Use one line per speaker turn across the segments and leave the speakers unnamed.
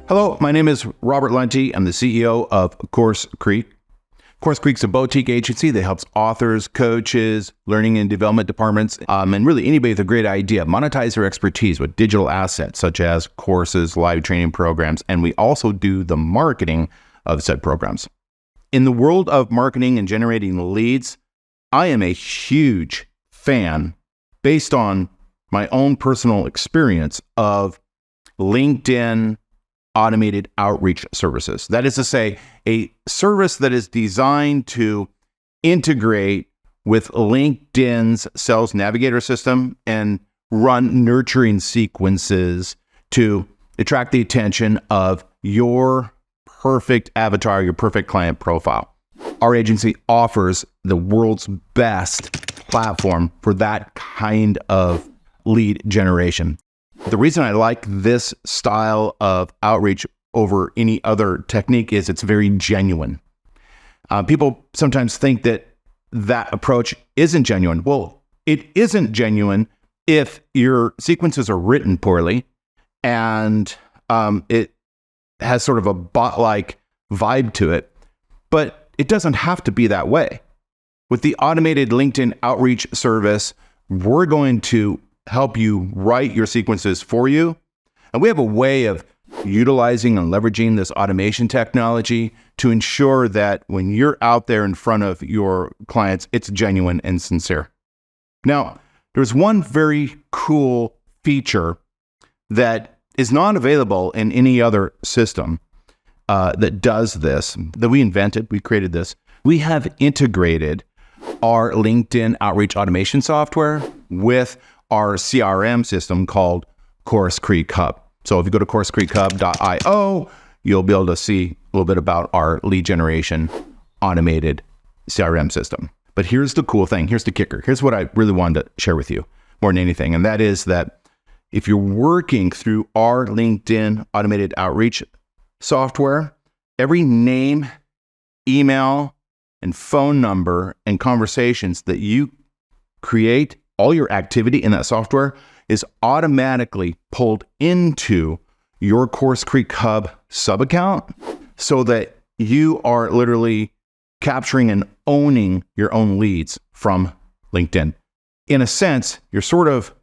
Hello, my name is Robert Lunte. I'm the CEO of CourseCREEK. CourseCREEK is a boutique agency that helps authors, coaches, learning and development departments, and really anybody with a great idea monetize their expertise with digital assets such as courses, live training programs, and we also do the marketing of said programs. In the world of marketing and generating leads, I am a huge fan, based on my own personal experience, of LinkedIn automated outreach services. That is to say, a service that is designed to integrate with LinkedIn's Sales Navigator system and run nurturing sequences to attract the attention of your perfect avatar, your perfect client profile. Our agency offers the world's best platform for that kind of lead generation. The reason I like this style of outreach over any other technique is it's very genuine. People sometimes think that that approach isn't genuine. Well, it isn't genuine if your sequences are written poorly and it has sort of a bot-like vibe to it, but it doesn't have to be that way. With the automated LinkedIn outreach service, we're going to help you write your sequences for you. And we have a way of utilizing and leveraging this automation technology to ensure that when you're out there in front of your clients, it's genuine and sincere. Now, there's one very cool feature that is not available in any other system that does this, that we invented, we created this. We have integrated our LinkedIn outreach automation software with our CRM system called CourseCREEK Hub. So if you go to CourseCREEKHub.io, you'll be able to see a little bit about our lead generation automated CRM system. But here's the cool thing. Here's the kicker. Here's what I really wanted to share with you more than anything. And that is that if you're working through our LinkedIn automated outreach software, every name, email, and phone number and conversations that you create, all your activity in that software is automatically pulled into your CourseCREEK Hub sub-account so that you are literally capturing and owning your own leads from LinkedIn. In a sense, you're sort of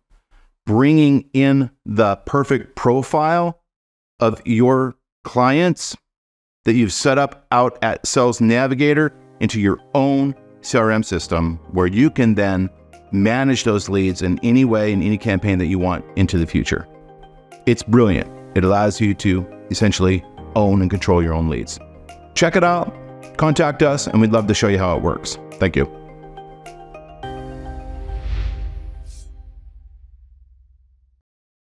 bringing in the perfect profile of your clients that you've set up out at Sales Navigator into your own CRM system, where you can then manage those leads in any way, in any campaign that you want into the future. It's brilliant. It allows you to essentially own and control your own leads. Check it out, contact us, and we'd love to show you how it works. Thank you.